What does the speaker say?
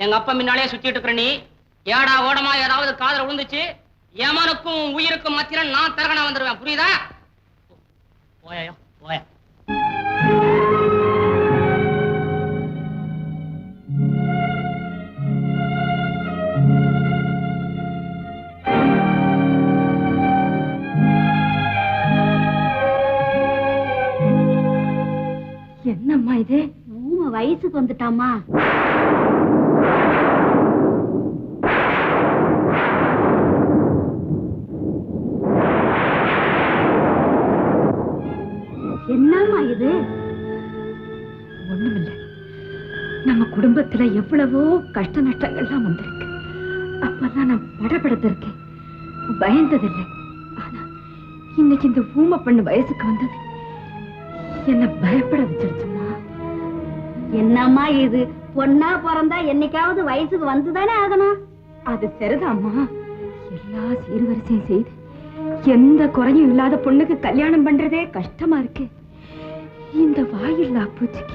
எங்க அப்பா முன்னாலே சுத்திட்டு இருக்கிற நீ ஏடா ஓடமா ஏதாவது காதல விழுந்துச்சு எமனுக்கும் உயிருக்கும் மத்தியில நான் தரகனா வந்துருவேன். புரியுதா? போயா போய. என்னம்மா இது? ஊமை வயசுக்கு வந்துட்டாமா? என்னம்மா இது? ஒண்ணுமில்ல. நம்ம குடும்பத்துல எவ்வளவோ கஷ்ட நஷ்டங்கள்லாம் வந்திருக்கு. அப்பெல்லாம் நான் படபடத்திருக்கேன், பயந்ததில்லை. ஆனா இன்னைக்கு இந்த ஊமை பண்ணு வயசுக்கு வந்தது என்ன பயப்பட வச்சிருச்சுமா. என்னம்மா இது? பொண்ணா பிறந்தா என்னைக்காவது வயசுக்கு வந்துதானே ஆகணும். அது சரிதாம்மா. எல்லா சீர்வரிசையும் செய்து எந்த குறையும் இல்லாத பொண்ணுக்கு கல்யாணம் பண்றதே கஷ்டமா இருக்கு. இந்த வாயில்லா பூச்சிக்கு